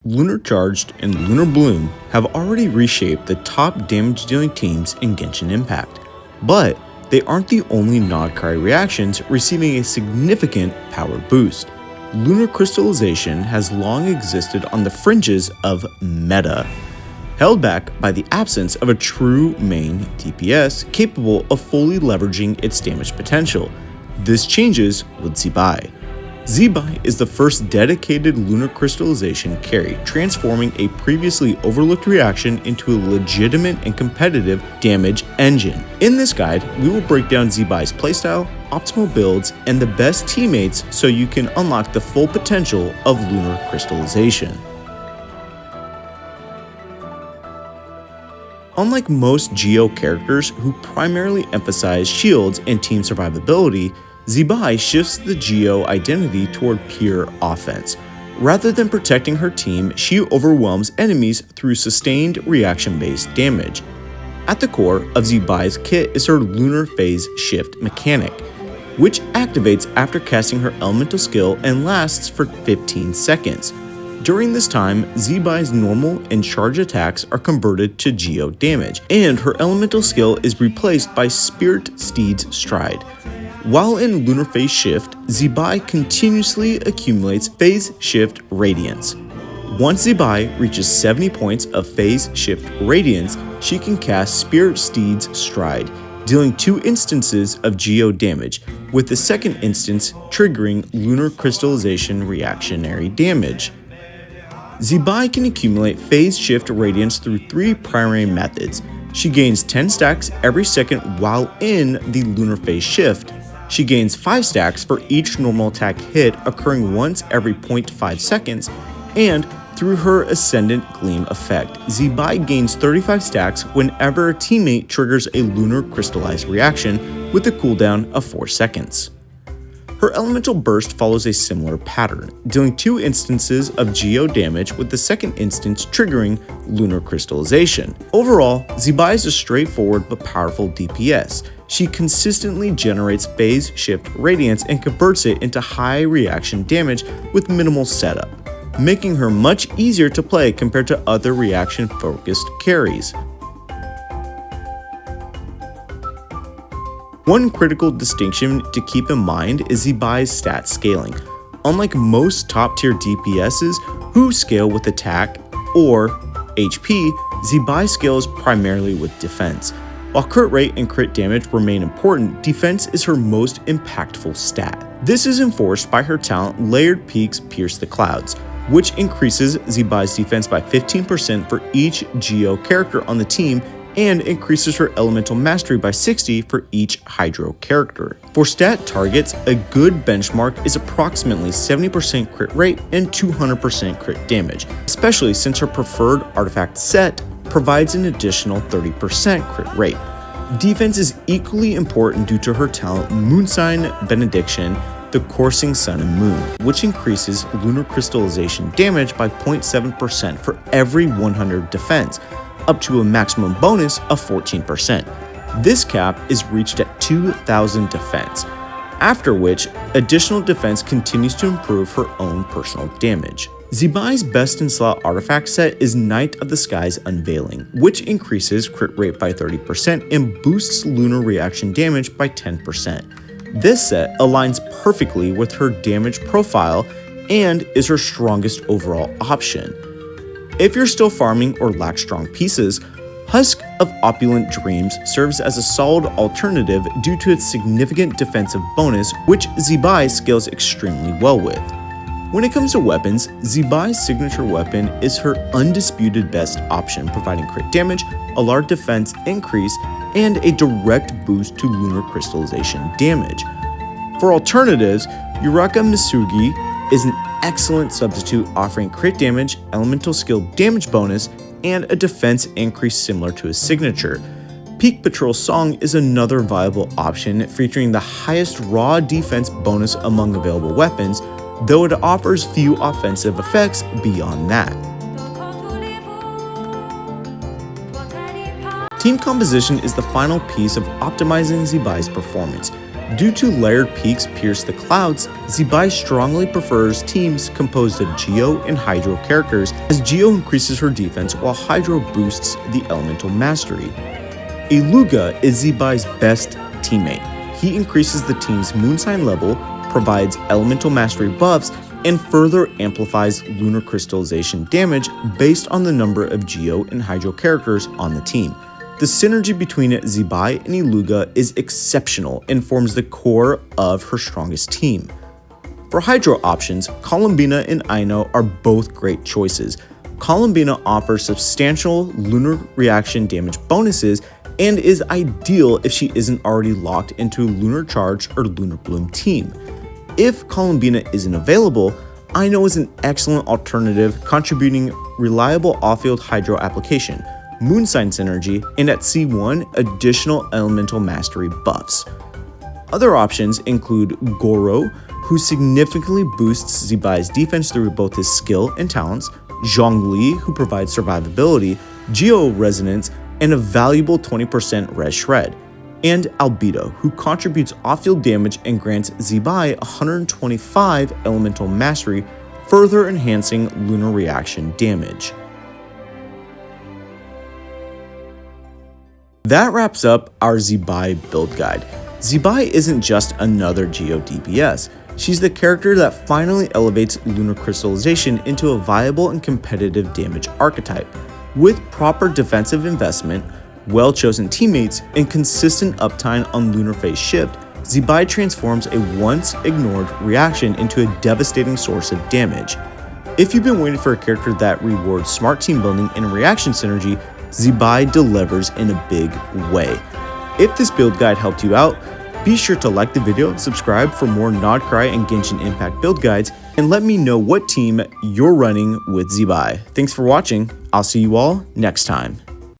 Lunar Charged and Lunar Bloom have already reshaped the top damage-dealing teams in Genshin Impact, but they aren't the only non-carry reactions receiving a significant power boost. Lunar-Crystallization has long existed on the fringes of meta, held back by the absence of a true main DPS capable of fully leveraging its damage potential. This changes with Zibai. Zibai is the first dedicated Lunar-Crystallization carry, transforming a previously overlooked reaction into a legitimate and competitive damage engine. In this guide, we will break down Zibai's playstyle, optimal builds, and the best teammates so you can unlock the full potential of Lunar-Crystallization. Unlike most Geo characters who primarily emphasize shields and team survivability, Zibai shifts the Geo identity toward pure offense. Rather than protecting her team, she overwhelms enemies through sustained reaction-based damage. At the core of Zibai's kit is her Lunar Phase Shift mechanic, which activates after casting her elemental skill and lasts for 15 seconds. During this time, Zibai's normal and charge attacks are converted to Geo damage, and her elemental skill is replaced by Spirit Steed's Stride. While in Lunar Phase Shift, Zibai continuously accumulates Phase Shift Radiance. Once Zibai reaches 70 points of Phase Shift Radiance, she can cast Spirit Steed's Stride, dealing 2 instances of Geo damage, with the second instance triggering Lunar Crystallization reactionary damage. Zibai can accumulate Phase Shift Radiance through 3 primary methods. She gains 10 stacks every second while in the Lunar Phase Shift. She gains 5 stacks for each normal attack hit occurring once every 0.5 seconds, and through her Ascendant Gleam effect, Zibai gains 35 stacks whenever a teammate triggers a Lunar Crystallized reaction with a cooldown of 4 seconds. Her Elemental Burst follows a similar pattern, dealing 2 instances of Geo damage with the second instance triggering Lunar Crystallization. Overall, Zibai is a straightforward but powerful DPS. She consistently generates Phase Shift Radiance and converts it into high reaction damage with minimal setup, making her much easier to play compared to other reaction-focused carries. One critical distinction to keep in mind is Zibai's stat scaling. Unlike most top-tier DPSs who scale with attack or HP, Zibai scales primarily with defense. While crit rate and crit damage remain important, defense is her most impactful stat. This is enforced by her talent Layered Peaks Pierce the Clouds, which increases Zibai's defense by 15% for each Geo character on the team and increases her elemental mastery by 60 for each Hydro character. For stat targets, a good benchmark is approximately 70% crit rate and 200% crit damage, especially since her preferred artifact set provides an additional 30% crit rate. Defense is equally important due to her talent Moonsign Benediction, the Coursing Sun and Moon, which increases Lunar Crystallization damage by 0.7% for every 100 defense, up to a maximum bonus of 14%. This cap is reached at 2,000 defense, after which additional defense continues to improve her own personal damage. Zibai's best-in-slot artifact set is Night of the Sky's Unveiling, which increases crit rate by 30% and boosts lunar reaction damage by 10%. This set aligns perfectly with her damage profile and is her strongest overall option. If you're still farming or lack strong pieces, Husk of Opulent Dreams serves as a solid alternative due to its significant defensive bonus, which Zibai scales extremely well with. When it comes to weapons, Zibai's signature weapon is her undisputed best option, providing crit damage, a large defense increase, and a direct boost to Lunar Crystallization damage. For alternatives, Yuraka Misugi is an excellent substitute offering crit damage, elemental skill damage bonus, and a defense increase similar to his signature. Peak Patrol Song is another viable option featuring the highest raw defense bonus among available weapons, though it offers few offensive effects beyond that. Team composition is the final piece of optimizing Zibai's performance. Due to layered peaks pierce the clouds, Zibai strongly prefers teams composed of Geo and Hydro characters, as Geo increases her defense while Hydro boosts the elemental mastery. Iluga is Zibai's best teammate. He increases the team's moonsign level, provides elemental mastery buffs, and further amplifies lunar crystallization damage based on the number of Geo and Hydro characters on the team. The synergy between Zibai and Iluga is exceptional and forms the core of her strongest team. For Hydro options, Columbina and Aino are both great choices. Columbina offers substantial lunar reaction damage bonuses and is ideal if she isn't already locked into a Lunar Charge or Lunar Bloom team. If Columbina isn't available, Aino is an excellent alternative, contributing reliable off-field Hydro application, Moonsign synergy, and at C1 additional elemental mastery buffs. Other options include Goro, who significantly boosts Zibai's defense through both his skill and talents, Zhongli, who provides survivability, Geo resonance, and a valuable 20% res shred, and Albedo, who contributes off-field damage and grants Zibai 125 elemental mastery, further enhancing lunar reaction damage. That wraps up our Zibai build guide. Zibai isn't just another Geo DPS. She's the character that finally elevates lunar crystallization into a viable and competitive damage archetype. With proper defensive investment, well-chosen teammates, and consistent uptime on lunar phase shift, Zibai transforms a once-ignored reaction into a devastating source of damage. If you've been waiting for a character that rewards smart team building and reaction synergy, Zibai delivers in a big way. If this build guide helped you out, be sure to like the video, subscribe for more Nodcry and Genshin Impact build guides, and let me know what team you're running with Zibai. Thanks for watching. I'll see you all next time.